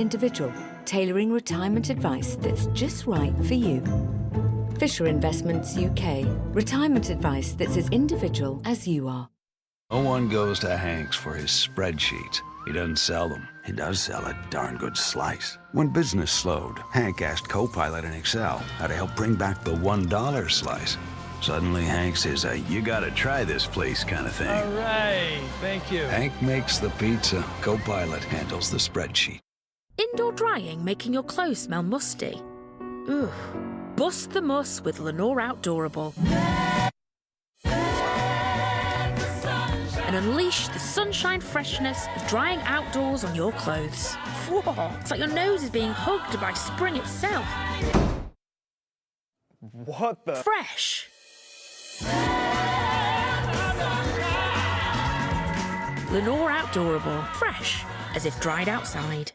Individual, tailoring retirement advice that's just right for you. Fisher Investments UK. Retirement advice that's as individual as you are. No one goes to Hank's for his spreadsheets. He doesn't sell them. He does sell a darn good slice. When business slowed, Hank asked Copilot in Excel how to help bring back the $1 slice. Suddenly, Hank's is a you gotta try this place kind of thing. All right, thank you. Hank makes the pizza. Copilot handles the spreadsheet. Indoor drying making your clothes smell musty? Ugh. Bust the muss with Lenore Outdoorable. And unleash the sunshine freshness of drying outdoors on your clothes. Whoa, it's like your nose is being hugged by spring itself. What the? Fresh. Lenore Outdoorable. Fresh, as if dried outside.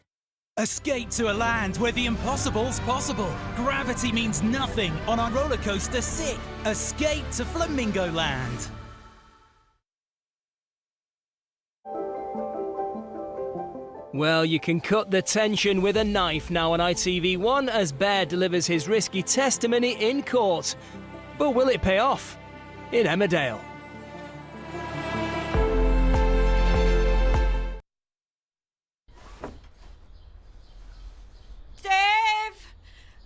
Escape to a land where the impossible's possible. Gravity means nothing on our roller coaster Sick. Escape to Flamingo Land. Well, you can cut the tension with a knife now on ITV1 as Bear delivers his risky testimony in court. But will it pay off? In Emmerdale.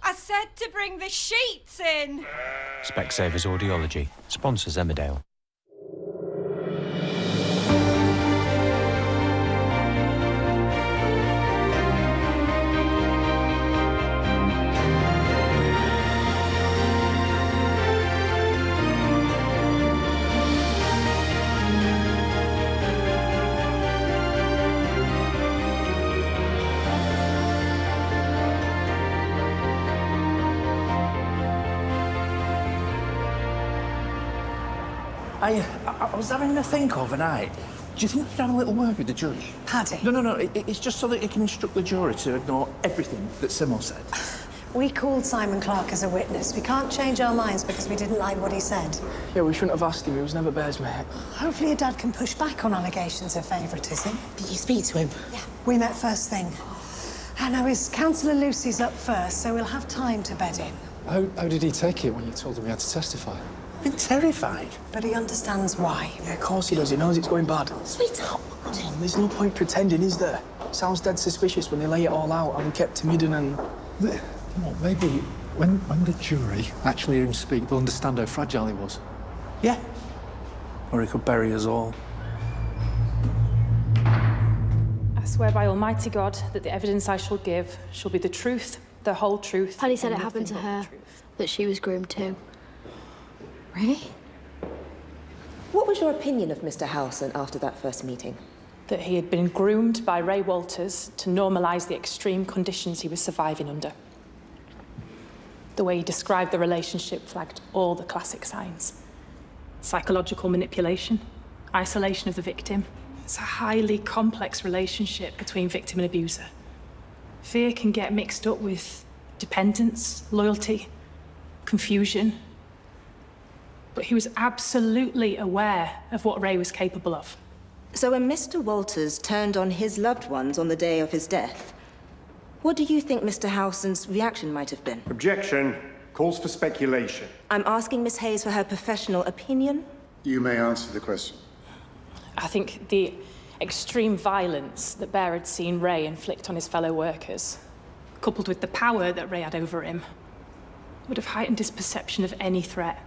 I said to bring the sheets in. Specsavers Audiology sponsors Emmerdale. I was having a think overnight. Do you think we could have a little word with the judge? Paddy? No. It's just so that he can instruct the jury to ignore everything that Simo said. We called Simon Clark as a witness. We can't change our minds because we didn't like what he said. Yeah, we shouldn't have asked him. He was never Bear's mate. Hopefully your dad can push back on allegations of favouritism. Did you speak to him? Yeah, we met first thing. And now his counsellor Lucy's up first, so we'll have time to bed in. How did he take it when you told him he had to testify? I've been terrified. But he understands why. Yeah, of course he does. He knows it's going bad. Sweetheart. Tom, there's no point pretending, is there? Sounds dead suspicious when they lay it all out and we kept him hidden and... Well, maybe when the jury actually hear him speak, they'll understand how fragile he was. Yeah. Or he could bury us all. I swear by Almighty God that the evidence I shall give shall be the truth, the whole truth. Paddy said it happened to her, that she was groomed too. Really? What was your opinion of Mr. Howson after that first meeting? That he had been groomed by Ray Walters to normalise the extreme conditions he was surviving under. The way he described the relationship flagged all the classic signs. Psychological manipulation, isolation of the victim. It's a highly complex relationship between victim and abuser. Fear can get mixed up with dependence, loyalty, confusion. But he was absolutely aware of what Ray was capable of. So when Mr. Walters turned on his loved ones on the day of his death, what do you think Mr. Howson's reaction might have been? Objection. Calls for speculation. I'm asking Miss Hayes for her professional opinion. You may answer the question. I think the extreme violence that Bear had seen Ray inflict on his fellow workers, coupled with the power that Ray had over him, would have heightened his perception of any threat.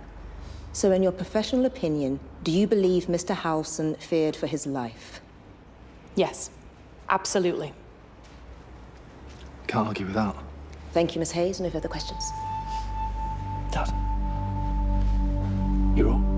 So in your professional opinion, do you believe Mr. Howson feared for his life? Yes, absolutely. Can't argue with that. Thank you, Miss Hayes. No further questions. Dad. You're all...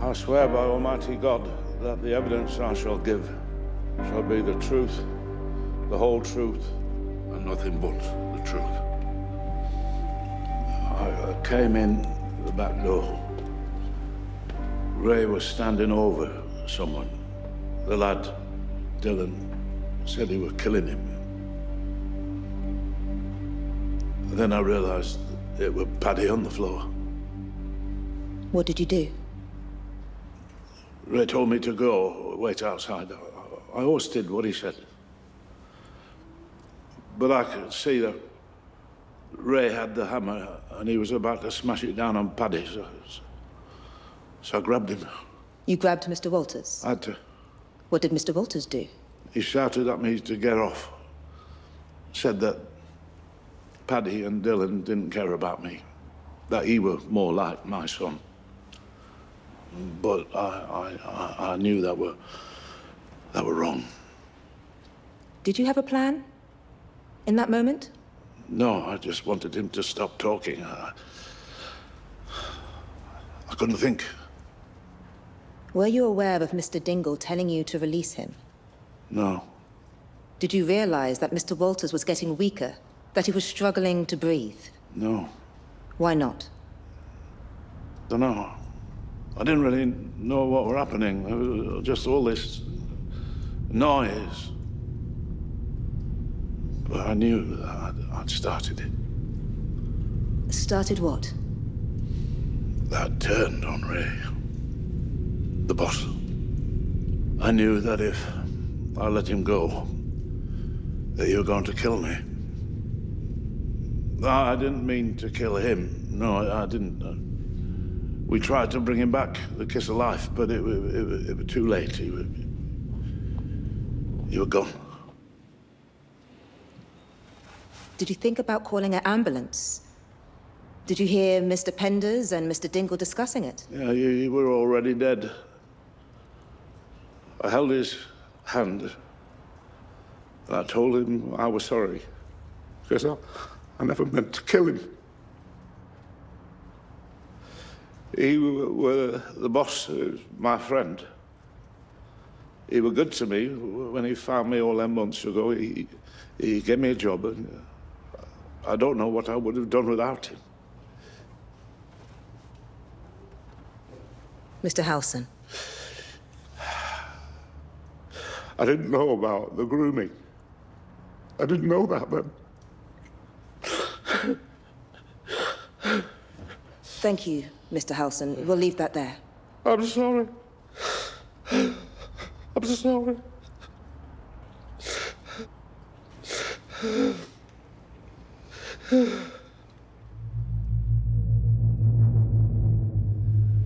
I swear by Almighty God that the evidence I shall give shall be the truth, the whole truth, and nothing but the truth. I came in the back door. Ray was standing over someone. The lad, Dylan, said he were killing him. And then I realised it were Paddy on the floor. What did you do? Ray told me to go, wait outside. I always did what he said. But I could see that Ray had the hammer and he was about to smash it down on Paddy, so I grabbed him. You grabbed Mr. Walters? I had to. What did Mr. Walters do? He shouted at me to get off. Said that Paddy and Dylan didn't care about me. That he were more like my son. But I knew that were wrong. Did you have a plan in that moment? No, I just wanted him to stop talking. I couldn't think. Were you aware of Mr. Dingle telling you to release him? No. Did you realize that Mr. Walters was getting weaker? That he was struggling to breathe? No. Why not? Dunno. I didn't really know what were happening. It was just all this noise. But I knew that I'd started it. Started what? That turned on Ray. The boss. I knew that if I let him go, that you were going to kill me. I didn't mean to kill him. No, I didn't. We tried to bring him back, the kiss of life, but it was too late. You were gone. Did you think about calling an ambulance? Did you hear Mr. Penders and Mr. Dingle discussing it? Yeah, you were already dead. I held his hand, and I told him I was sorry, because I never meant to kill him. He were the boss, my friend. He were good to me. When he found me all them months ago, he gave me a job, and I don't know what I would have done without him. Mr. Howson. I didn't know about the grooming. I didn't know that then. Thank you, Mr. Howson. We'll leave that there. I'm sorry. I'm sorry.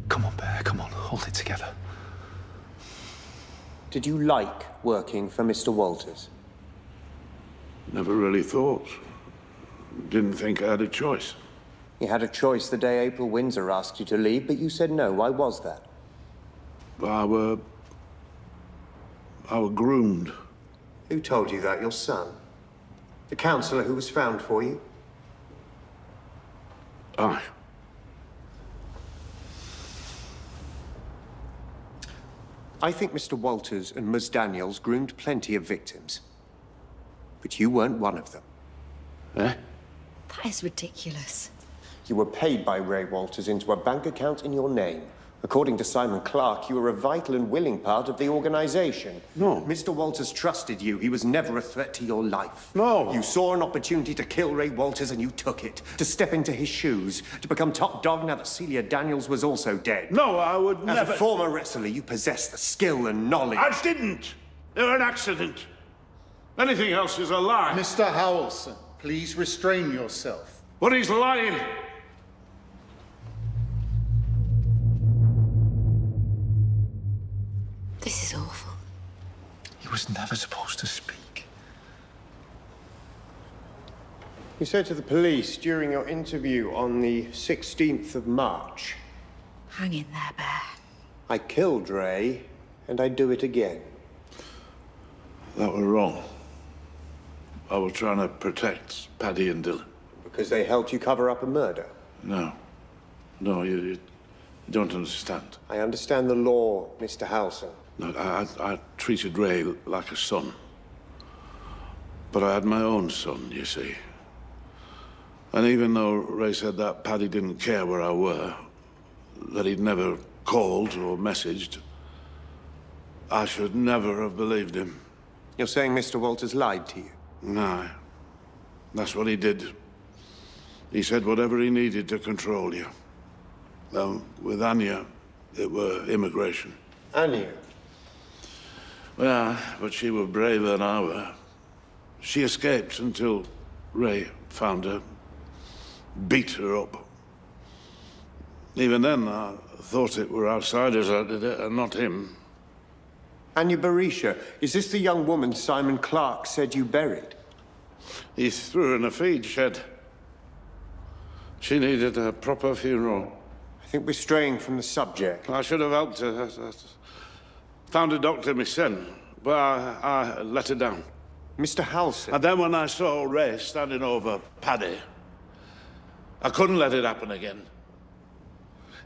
Come on, Bear, come on, hold it together. Did you like working for Mr. Walters? Never really thought. Didn't think I had a choice. You had a choice the day April Windsor asked you to leave, but you said no. Why was that? I were groomed. Who told you that? Your son? The counsellor who was found for you? Aye. I think Mr. Walters and Ms. Daniels groomed plenty of victims. But you weren't one of them. Eh? That is ridiculous. You were paid by Ray Walters into a bank account in your name. According to Simon Clark, you were a vital and willing part of the organization. No. Mr. Walters trusted you. He was never a threat to your life. No. You saw an opportunity to kill Ray Walters and you took it. To step into his shoes. To become top dog now that Celia Daniels was also dead. No, I would never... As a former wrestler, you possess the skill and knowledge. I didn't. They were an accident. Anything else is a lie. Mr. Howelson, please restrain yourself. But he's lying. This is awful. He was never supposed to speak. You said to the police during your interview on the 16th of March, Hang in there, Bear. I killed Ray, and I'd do it again. That were wrong. I was trying to protect Paddy and Dylan. Because they helped you cover up a murder? No. No, you don't understand. I understand the law, Mr. Howson. Look, I treated Ray like a son. But I had my own son, you see. And even though Ray said that Paddy didn't care where I were, that he'd never called or messaged, I should never have believed him. You're saying Mr. Walters lied to you? No. That's what he did. He said whatever he needed to control you. With Anya, it were immigration. Anya? Well, but she were braver than I were. She escaped until Ray found her, beat her up. Even then, I thought it were outsiders that did it, and not him. Anya Barisha, is this the young woman Simon Clark said you buried? He threw her in a feed shed. She needed a proper funeral. I think we're straying from the subject. I should have helped her. I found a doctor myself, but I let her down. Mr. Halson? And then when I saw Ray standing over Paddy, I couldn't let it happen again.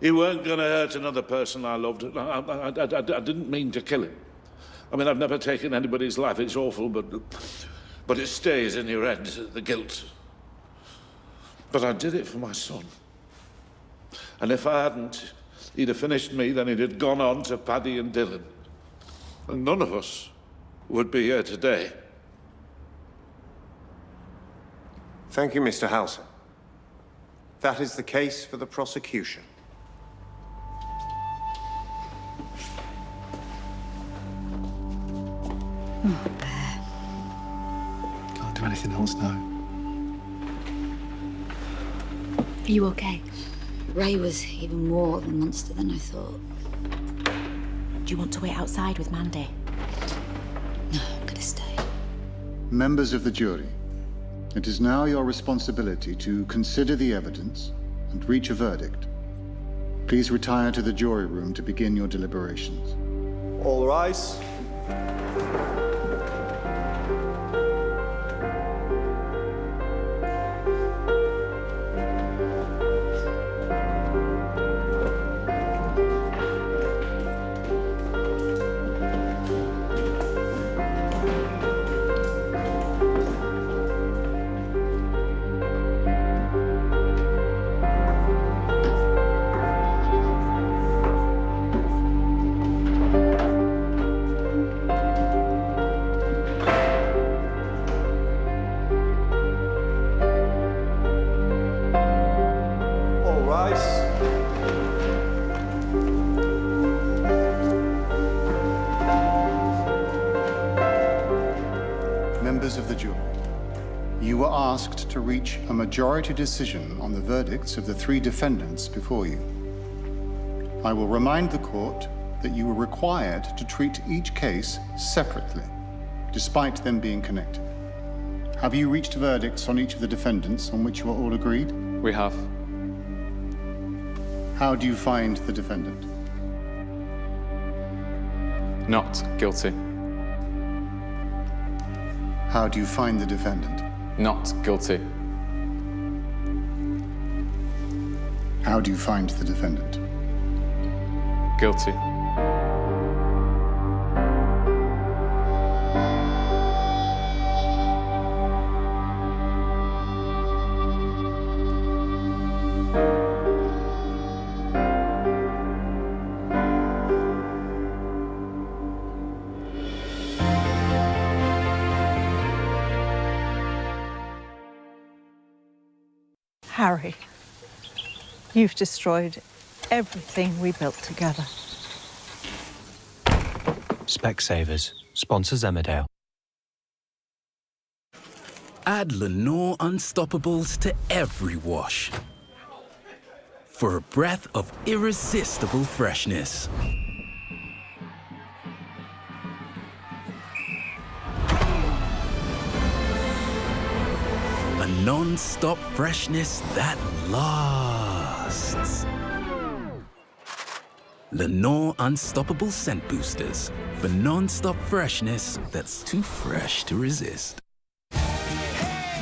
He weren't going to hurt another person I loved. I didn't mean to kill him. I mean, I've never taken anybody's life. It's awful, but it stays in your head, the guilt. But I did it for my son. And if I hadn't, he'd have finished me, then he'd have gone on to Paddy and Dylan. And none of us would be here today. Thank you, Mr. Halson. That is the case for the prosecution. Can't do anything else now. Are you okay? Ray was even more of a monster than I thought. Do you want to wait outside with Mandy? No, I'm gonna stay. Members of the jury, it is now your responsibility to consider the evidence and reach a verdict. Please retire to the jury room to begin your deliberations. All rise. Members of the jury, you were asked to reach a majority decision on the verdicts of the 3 defendants before you. I will remind the court that you were required to treat each case separately, despite them being connected. Have you reached verdicts on each of the defendants on which you are all agreed? We have. How do you find the defendant? Not guilty. How do you find the defendant? Not guilty. How do you find the defendant? Guilty. Harry, you've destroyed everything we built together. Specsavers sponsors Emmerdale. Add Lenore Unstoppables to every wash for a breath of irresistible freshness. A non-stop freshness that lasts. Lenore Unstoppable Scent Boosters for non-stop freshness that's too fresh to resist.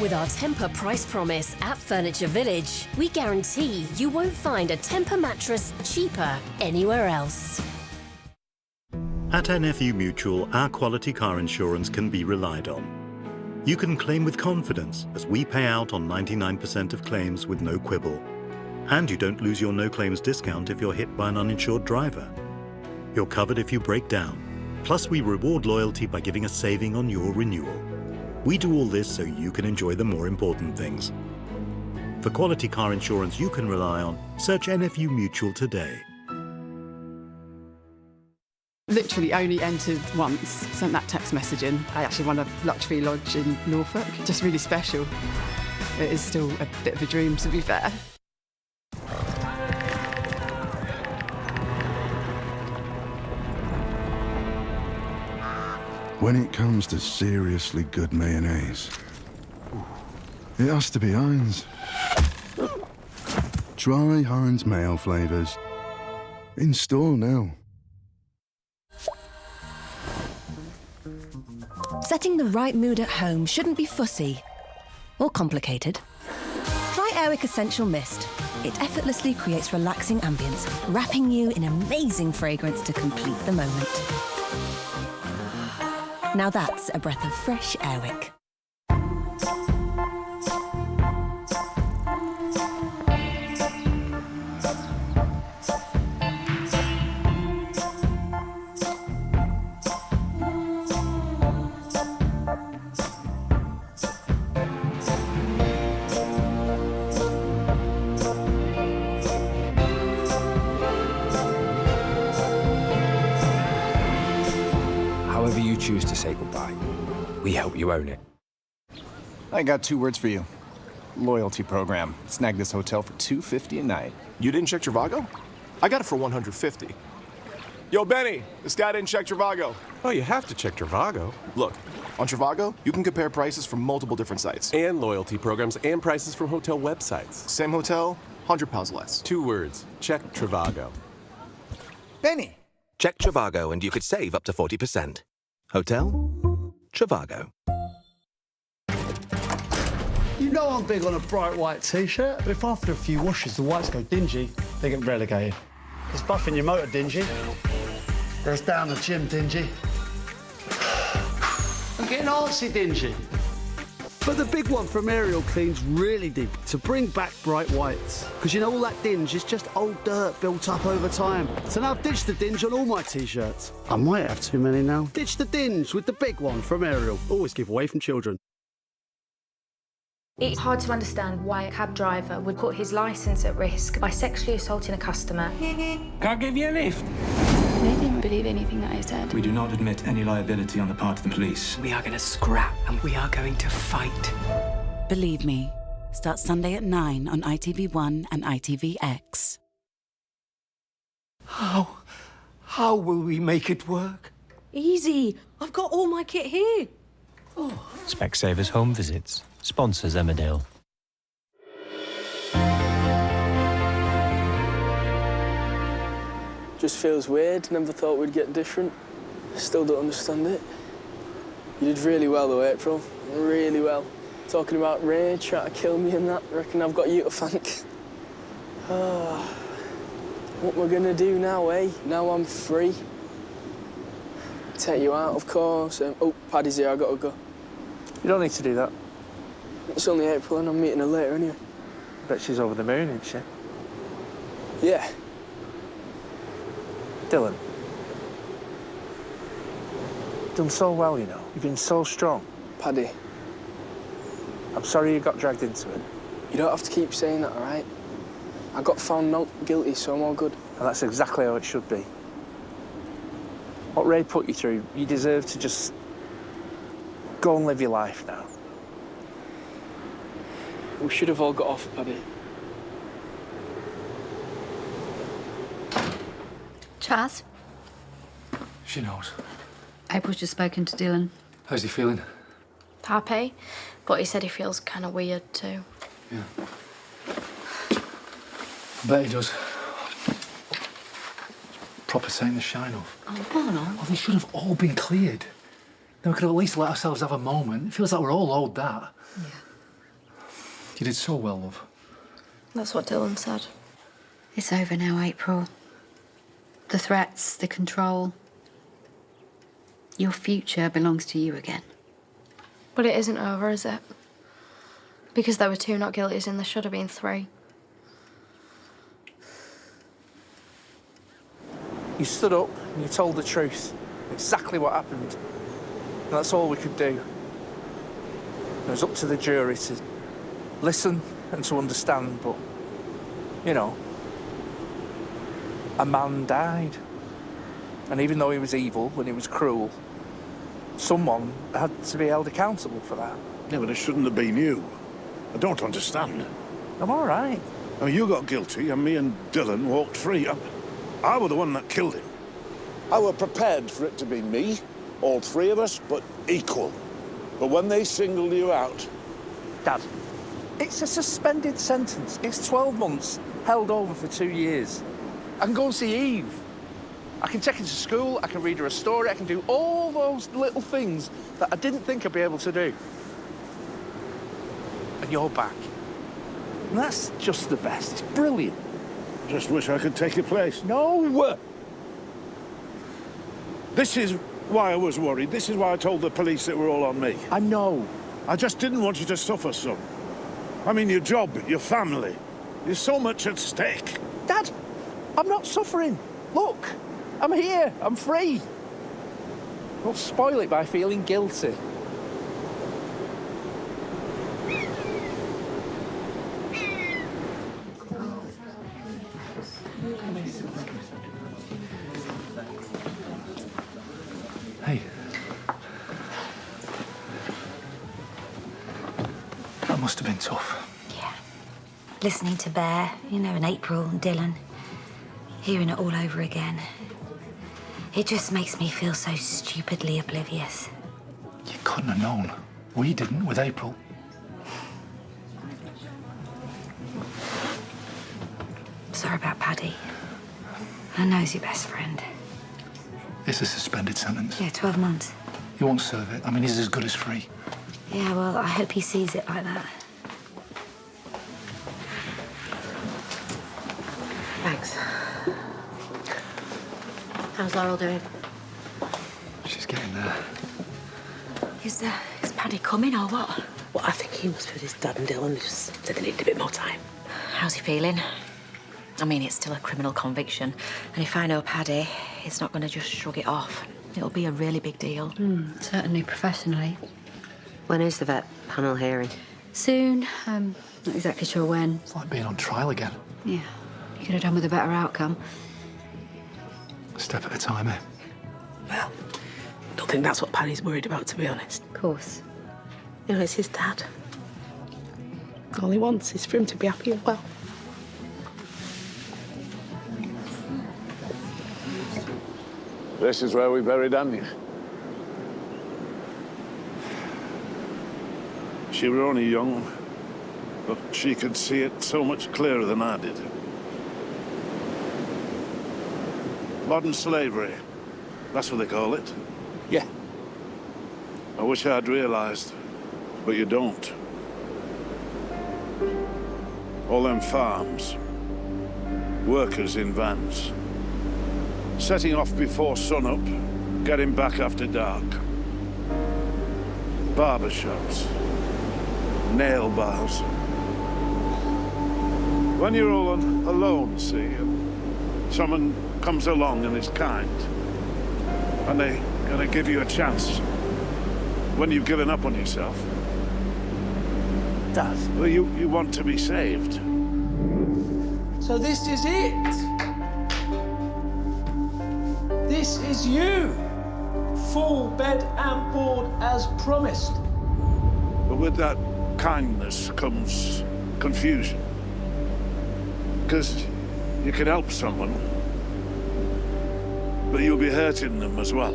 With our Temper price promise at Furniture Village, we guarantee you won't find a Temper mattress cheaper anywhere else. At NFU Mutual, our quality car insurance can be relied on. You can claim with confidence as we pay out on 99% of claims with no quibble. And you don't lose your no claims discount if you're hit by an uninsured driver. You're covered if you break down, Plus, we reward loyalty by giving a saving on your renewal. We do all this so you can enjoy the more important things. For quality car insurance you can rely on, search NFU Mutual today. Literally only entered once, sent that text message in. I actually won a luxury lodge in Norfolk. Just really special. It is still a bit of a dream, to be fair. When it comes to seriously good mayonnaise, it has to be Heinz. Try Heinz mayo flavours. In store now. Setting the right mood at home shouldn't be fussy or complicated. Try Airwick Essential Mist. It effortlessly creates relaxing ambience, wrapping you in amazing fragrance to complete the moment. Now that's a breath of fresh Airwick. However you choose to say goodbye, we help you own it. I got 2 words for you. Loyalty program. Snagged this hotel for $250 a night. You didn't check Trivago? I got it for $150. Yo, Benny, this guy didn't check Trivago. Oh, you have to check Trivago. Look, on Trivago, you can compare prices from multiple different sites. And loyalty programs and prices from hotel websites. Same hotel, £100 less. 2 words. Check Trivago. Benny. Check Trivago and you could save up to 40%. Hotel? Trivago. You know I'm big on a bright white T-shirt, but if after a few washes the whites go dingy, they get relegated. It's buffing your motor dingy. There's down the gym dingy. I'm getting artsy dingy. But the big one from Ariel cleans really deep to bring back bright whites. Because you know all that dinge is just old dirt built up over time. So now ditch the dinge on all my T-shirts. I might have too many now. Ditch the dinge with the big one from Ariel. Always give away from children. It's hard to understand why a cab driver would put his licence at risk by sexually assaulting a customer. Can I give you a lift? They didn't believe anything that I said. We do not admit any liability on the part of the police. We are going to scrap and we are going to fight. Believe me. Starts Sunday at 9 on ITV1 and ITVX. How will we make it work? Easy. I've got all my kit here. Specsavers Home Visits sponsors Emmerdale. Just feels weird. Never thought we'd get different. Still don't understand it. You did really well though, April. Really well. Talking about Ray trying to kill me and that. I reckon I've got you to thank. What we're gonna do now, eh? Now I'm free. Take you out, of course. Oh, Paddy's here. I gotta go. You don't need to do that. It's only April and I'm meeting her later anyway. Bet she's over the moon, isn't she? Yeah. Dylan. Done so well, you know. You've been so strong. Paddy. I'm sorry you got dragged into it. You don't have to keep saying that, all right? I got found not guilty, so I'm all good. And that's exactly how it should be. What Ray put you through, you deserve to just go and live your life now. We should have all got off, Paddy. Chaz? She knows. April's just spoken to Dylan. How's he feeling? Happy, but he said he feels kind of weird too. Yeah. I bet he does. Proper taking the shine off. Oh, go on. Well, they should have all been cleared. Then we could have at least let ourselves have a moment. It feels like we're all owed that. Yeah. You did so well, love. That's what Dylan said. It's over now, April. The threats, the control. Your future belongs to you again. But it isn't over, is it? Because there were 2 not guilties and there should have been 3. You stood up and you told the truth. exactly what happened. And that's all we could do. It was up to the jury to listen and to understand, but, you know, a man died. And even though he was evil and he was cruel, someone had to be held accountable for that. Yeah, but it shouldn't have been you. I don't understand. I'm all right. Now, you got guilty and me and Dylan walked free. I were the one that killed him. I were prepared for it to be me, all three of us, but equal. But when they singled you out... Dad, it's a suspended sentence. It's 12 months, held over for 2 years. I can go and see Eve. I can take her to school, I can read her a story, I can do all those little things that I didn't think I'd be able to do. And you're back. And that's just the best. It's brilliant. Just wish I could take your place. No! This is why I was worried. This is why I told the police it were all on me. I know. I just didn't want you to suffer, son. I mean, your job, your family. There's so much at stake. Dad, I'm not suffering. Look, I'm here. I'm free. Don't spoil it by feeling guilty. Hey. That must have been tough. Yeah. Listening to Bear, you know, and April and Dylan. Hearing it all over again. It just makes me feel so stupidly oblivious. You couldn't have known. We didn't with April. Sorry about Paddy. I know he's your best friend. It's a suspended sentence. Yeah, 12 months. He won't serve it. I mean, he's as good as free. Yeah, well, I hope he sees it like that. Thanks. How's Laurel doing? She's getting there. Is Paddy coming or what? Well, I think he must be with his dad and Dylan. Just said they needed a bit more time. How's he feeling? I mean, it's still a criminal conviction. And if I know Paddy, he's not going to just shrug it off. It'll be a really big deal. Certainly professionally. When is the vet panel hearing? Soon. Not exactly sure when. It's like being on trial again. Yeah. You could have done with a better outcome. A step at a time, eh? Well, I don't think that's what Paddy's worried about, to be honest. Of course. You know, it's his dad. All he wants is for him to be happy and well. This is where we buried Annie. She were only young, but she could see it so much clearer than I did. Modern slavery, that's what they call it. Yeah. I wish I'd realised, but you don't. All them farms, workers in vans, setting off before sunup, getting back after dark. Barber shops, nail bars. When you're all alone, see, and someone comes along and is kind, and they're gonna give you a chance when you've given up on yourself. Dad. Well, you want to be saved. So this is it. This is you. Full bed and board as promised. But with that kindness comes confusion. Because you can help someone, but you'll be hurting them as well.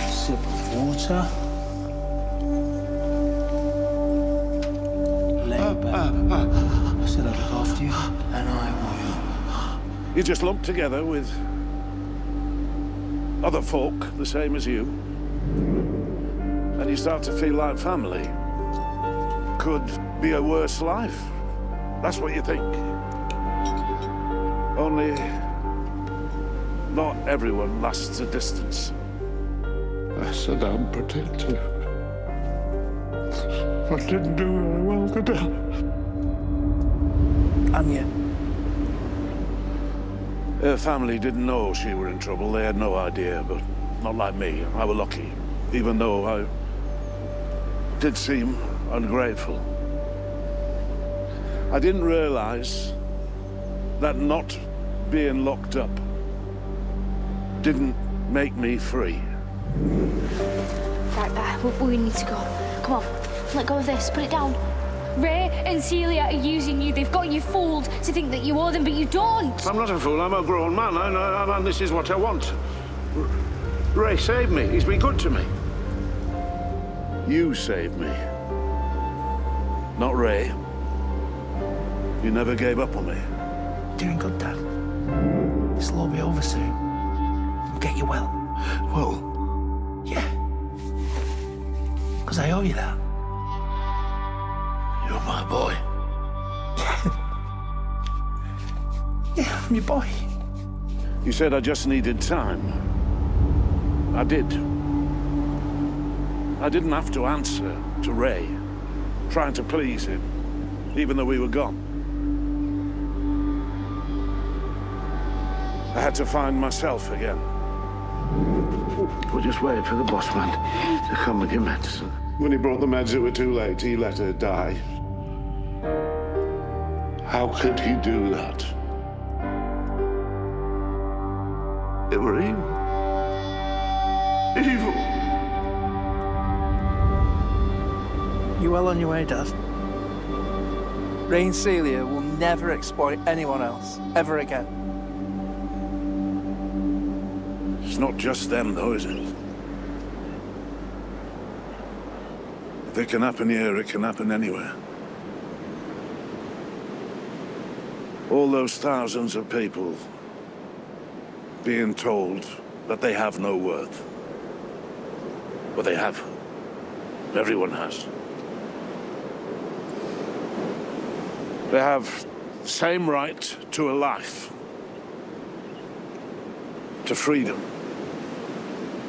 Sip of water. Lay back. I said I'd look after you, and I will. You just lump together with other folk the same as you, and you start to feel like family. Could be a worse life. That's what you think. Only not everyone lasts a distance. I said I'm protective. I didn't do very well today. Anya, Her family didn't know she were in trouble. They had no idea, but not like me. I were lucky, even though I did seem ungrateful. I didn't realize that not being locked up didn't make me free. Right, Bear, we need to go. Come on, let go of this, put it down. Ray and Celia are using you. They've got you fooled to think that you owe them, but you don't. I'm not a fool. I'm a grown man, and this is what I want. Ray saved me. He's been good to me. You saved me. Not Ray. You never gave up on me. Doing good, Dad. This'll all be over soon. We'll get you well. Well? Yeah. Because I owe you that. You're my boy. Yeah, I'm your boy. You said I just needed time. I did. I didn't have to answer to Ray, trying to please him, even though we were gone. I had to find myself again. We're just waiting for the boss man to come with your medicine. When he brought the meds, it were too late. He let her die. How could he do that? It were evil. Evil. You well on your way, Dad? Ray and Celia will never exploit anyone else, ever again. It's not just them, though, is it? If it can happen here, it can happen anywhere. All those thousands of people being told that they have no worth. Well, they have. Everyone has. They have the same right to a life, to freedom,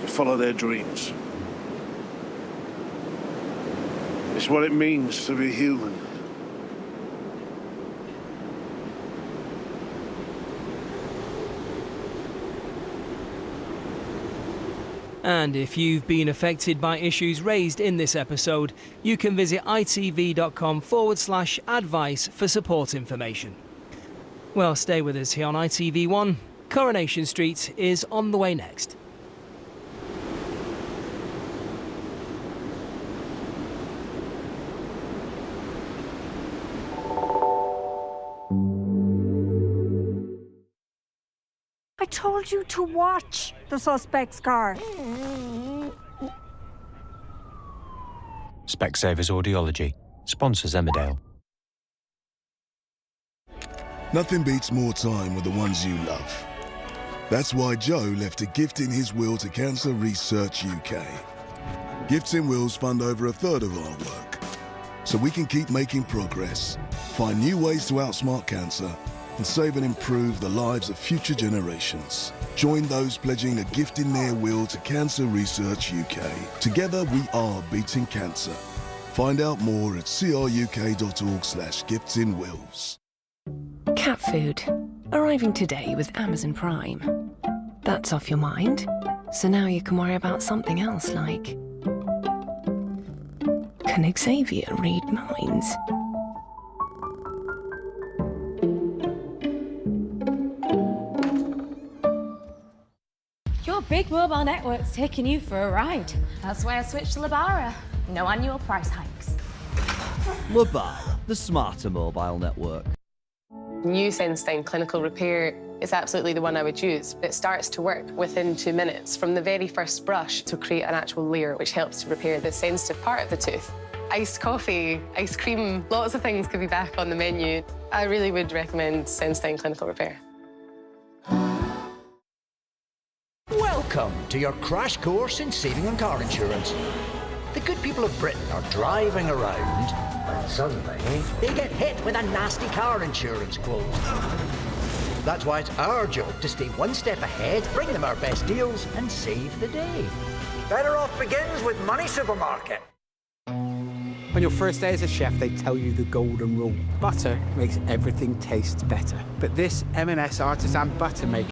to follow their dreams. It's what it means to be human. And if you've been affected by issues raised in this episode, you can visit itv.com/advice for support information. Well, stay with us here on ITV1. Coronation Street is on the way next. I told you to watch the suspect's car. Specsavers Audiology sponsors Emmerdale. Nothing beats more time with the ones you love. That's why Joe left a gift in his will to Cancer Research UK. Gifts in wills fund over a third of our work, so we can keep making progress, find new ways to outsmart cancer, and save and improve the lives of future generations. Join those pledging a gift in their will to Cancer Research UK. Together we are beating cancer. Find out more at cruk.org/giftsinwills. Cat food. Arriving today with Amazon Prime. That's off your mind. So now you can worry about something else like... Can Xavier read minds? Your big mobile network's taking you for a ride. That's why I switched to Lebara. No annual price hikes. Lebara, the smarter mobile network. New Senstein Clinical Repair is absolutely the one I would use. It starts to work within 2 minutes from the very first brush to create an actual layer which helps to repair the sensitive part of the tooth. Iced coffee, ice cream, lots of things could be back on the menu. I really would recommend Senstein Clinical Repair. Welcome to your crash course in saving on car insurance. The good people of Britain are driving around when suddenly they get hit with a nasty car insurance quote. That's why it's our job to stay one step ahead, bring them our best deals and save the day. Better Off begins with Money Supermarket. On your first day as a chef, they tell you the golden rule. Butter makes everything taste better. But this M&S artisan butter maker